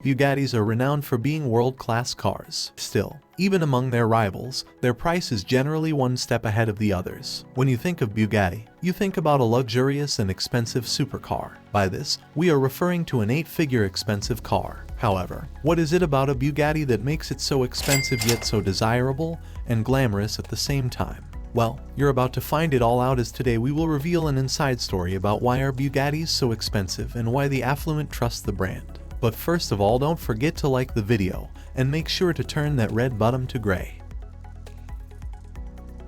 Bugattis are renowned for being world-class cars. Still, even among their rivals, their price is generally one step ahead of the others. When you think of Bugatti, you think about a luxurious and expensive supercar. By this, we are referring to an 8-figure expensive car. However, what is it about a Bugatti that makes it so expensive yet so desirable and glamorous at the same time? Well, you're about to find it all out, as today we will reveal an inside story about why are Bugattis so expensive and why the affluent trust the brand. But first of all, don't forget to like the video and make sure to turn that red button to gray.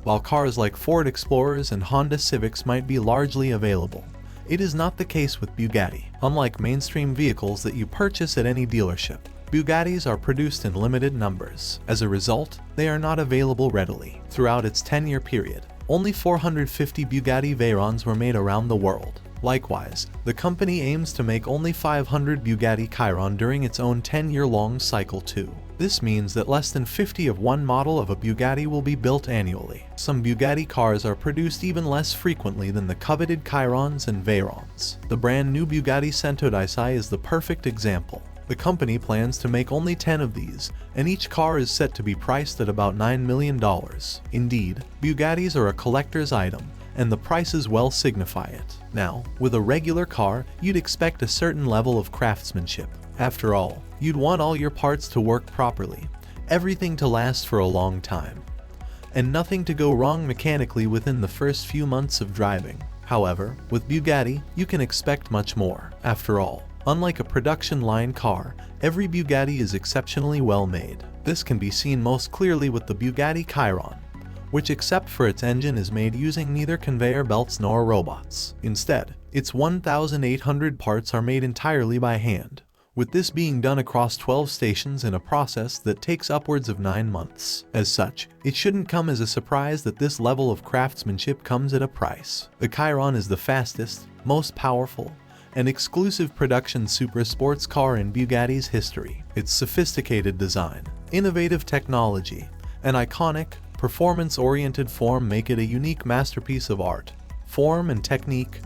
While cars like Ford Explorers and Honda Civics might be largely available, it is not the case with Bugatti. Unlike mainstream vehicles that you purchase at any dealership, Bugattis are produced in limited numbers. As a result, they are not available readily. Throughout its 10-year period, only 450 Bugatti Veyrons were made around the world. Likewise, the company aims to make only 500 Bugatti Chiron during its own 10-year-long cycle too. This means that less than 50 of one model of a Bugatti will be built annually. Some Bugatti cars are produced even less frequently than the coveted Chirons and Veyrons. The brand new Bugatti Chiron is the perfect example. The company plans to make only 10 of these, and each car is set to be priced at about $9 million. Indeed, Bugattis are a collector's item, and the prices well signify it. Now, with a regular car, you'd expect a certain level of craftsmanship. After all, you'd want all your parts to work properly, everything to last for a long time, and nothing to go wrong mechanically within the first few months of driving. However, with Bugatti, you can expect much more. After all, unlike a production line car, every Bugatti is exceptionally well made. This can be seen most clearly with the Bugatti Chiron, which except for its engine is made using neither conveyor belts nor robots. Instead, its 1,800 parts are made entirely by hand, with this being done across 12 stations in a process that takes upwards of 9 months. As such, it shouldn't come as a surprise that this level of craftsmanship comes at a price. The Chiron is the fastest, most powerful, and exclusive production super sports car in Bugatti's history. Its sophisticated design, innovative technology, and iconic, performance-oriented form make it a unique masterpiece of art, form, and technique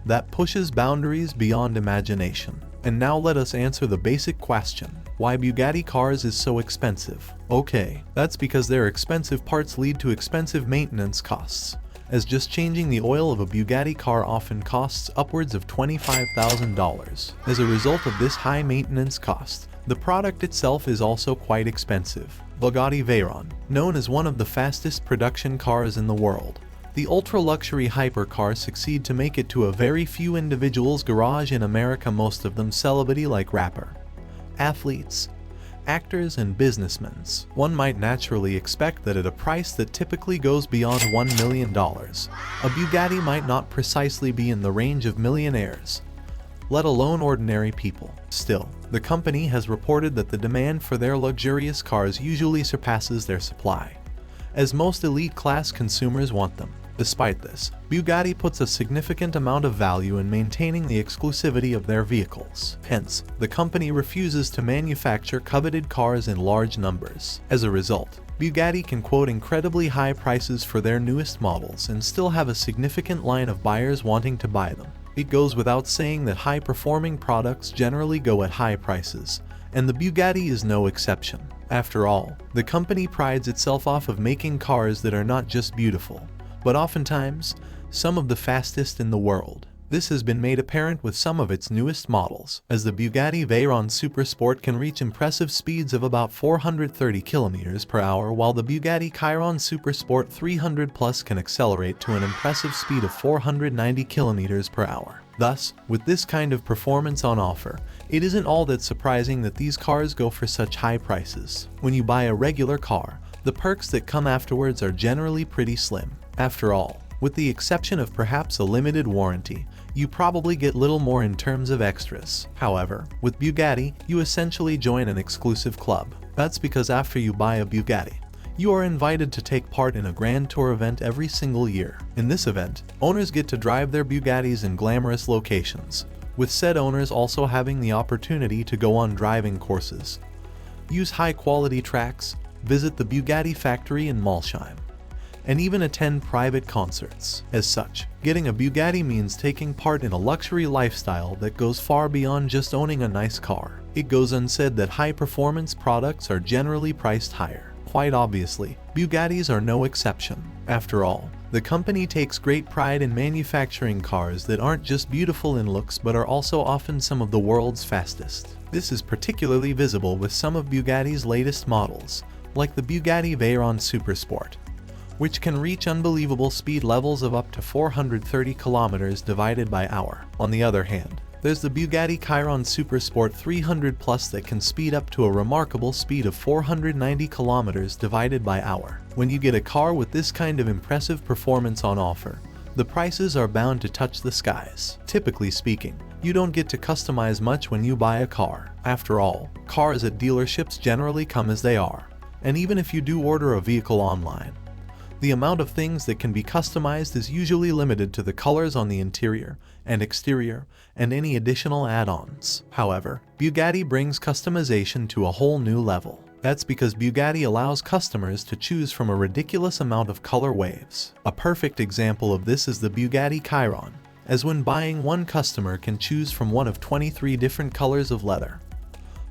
that pushes boundaries beyond imagination. And now let us answer the basic question: why Bugatti cars is so expensive? Okay, that's because their expensive parts lead to expensive maintenance costs, as just changing the oil of a Bugatti car often costs upwards of $25,000. As a result of this high maintenance cost, the product itself is also quite expensive. Bugatti Veyron, known as one of the fastest production cars in the world, the ultra-luxury hypercars succeed to make it to a very few individuals' garage in America, most of them celebrity-like rapper, athletes, actors, and businessmen. One might naturally expect that at a price that typically goes beyond $1 million, a Bugatti might not precisely be in the range of millionaires, let alone ordinary people. Still, the company has reported that the demand for their luxurious cars usually surpasses their supply, as most elite class consumers want them. Despite this, Bugatti puts a significant amount of value in maintaining the exclusivity of their vehicles. Hence, the company refuses to manufacture coveted cars in large numbers. As a result, Bugatti can quote incredibly high prices for their newest models and still have a significant line of buyers wanting to buy them. It goes without saying that high-performing products generally go at high prices, and the Bugatti is no exception. After all, the company prides itself off of making cars that are not just beautiful, but oftentimes, some of the fastest in the world. This has been made apparent with some of its newest models, as the Bugatti Veyron Super Sport can reach impressive speeds of about 430 km per hour, while the Bugatti Chiron Super Sport 300 Plus can accelerate to an impressive speed of 490 km per hour. Thus, with this kind of performance on offer, it isn't all that surprising that these cars go for such high prices. When you buy a regular car, the perks that come afterwards are generally pretty slim. After all, with the exception of perhaps a limited warranty, you probably get little more in terms of extras. However, with Bugatti, you essentially join an exclusive club. That's because after you buy a Bugatti, you are invited to take part in a grand tour event every single year. In this event, owners get to drive their Bugattis in glamorous locations, with said owners also having the opportunity to go on driving courses, use high-quality tracks, visit the Bugatti factory in Molsheim, and even attend private concerts. As such, getting a Bugatti means taking part in a luxury lifestyle that goes far beyond just owning a nice car. It goes unsaid that high-performance products are generally priced higher. Quite obviously, Bugattis are no exception. After all, the company takes great pride in manufacturing cars that aren't just beautiful in looks but are also often some of the world's fastest. This is particularly visible with some of Bugatti's latest models, like the Bugatti Veyron Supersport, which can reach unbelievable speed levels of up to 430 kilometers divided by hour. On the other hand, there's the Bugatti Chiron Supersport 300 Plus that can speed up to a remarkable speed of 490 kilometers divided by hour. When you get a car with this kind of impressive performance on offer, the prices are bound to touch the skies. Typically speaking, you don't get to customize much when you buy a car. After all, cars at dealerships generally come as they are, and even if you do order a vehicle online, the amount of things that can be customized is usually limited to the colors on the interior and exterior and any additional add-ons. However, Bugatti brings customization to a whole new level. That's because Bugatti allows customers to choose from a ridiculous amount of color waves. A perfect example of this is the Bugatti Chiron, as when buying, one customer can choose from one of 23 different colors of leather,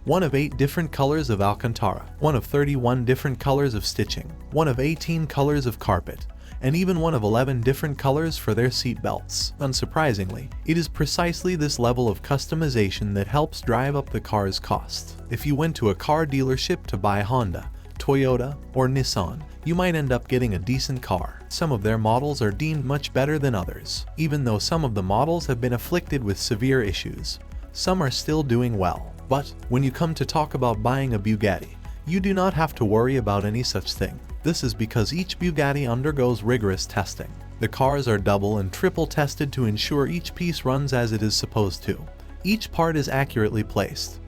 one of 8 different colors of Alcantara, one of 31 different colors of stitching, one of 18 colors of carpet, and even one of 11 different colors for their seat belts. Unsurprisingly, it is precisely this level of customization that helps drive up the car's cost. If you went to a car dealership to buy Honda, Toyota, or Nissan, you might end up getting a decent car. Some of their models are deemed much better than others. Even though some of the models have been afflicted with severe issues, some are still doing well. But when you come to talk about buying a Bugatti, you do not have to worry about any such thing. This is because each Bugatti undergoes rigorous testing. The cars are double and triple tested to ensure each piece runs as it is supposed to. Each part is accurately placed,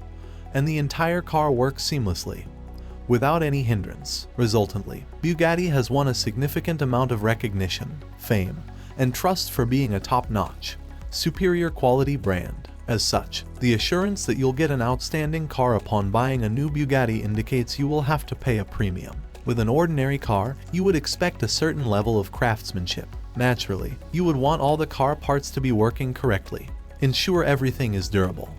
and the entire car works seamlessly, without any hindrance. Resultantly, Bugatti has won a significant amount of recognition, fame, and trust for being a top-notch, superior quality brand. As such, the assurance that you'll get an outstanding car upon buying a new Bugatti indicates you will have to pay a premium. With an ordinary car, you would expect a certain level of craftsmanship. Naturally, you would want all the car parts to be working correctly, ensure everything is durable,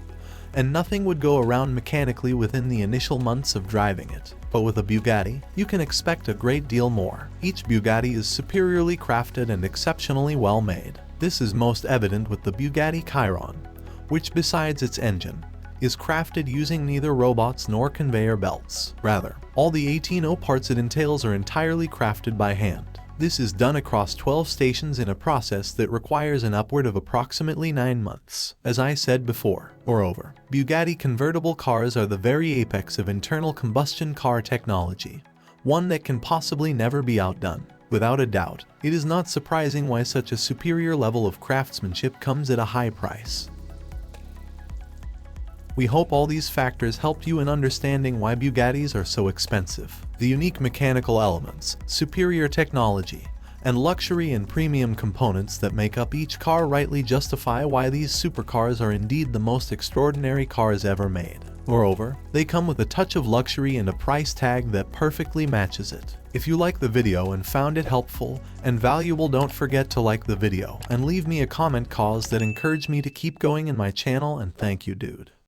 and nothing would go around mechanically within the initial months of driving it. But with a Bugatti, you can expect a great deal more. Each Bugatti is superiorly crafted and exceptionally well made. This is most evident with the Bugatti Chiron, which besides its engine, is crafted using neither robots nor conveyor belts. Rather, all the 18 parts it entails are entirely crafted by hand. This is done across 12 stations in a process that requires an upward of approximately 9 months. As I said before, moreover, Bugatti convertible cars are the very apex of internal combustion car technology, one that can possibly never be outdone. Without a doubt, it is not surprising why such a superior level of craftsmanship comes at a high price. We hope all these factors helped you in understanding why Bugattis are so expensive. The unique mechanical elements, superior technology, and luxury and premium components that make up each car rightly justify why these supercars are indeed the most extraordinary cars ever made. Moreover, they come with a touch of luxury and a price tag that perfectly matches it. If you liked the video and found it helpful and valuable, don't forget to like the video and leave me a comment cause that encourage me to keep going in my channel, and thank you, dude.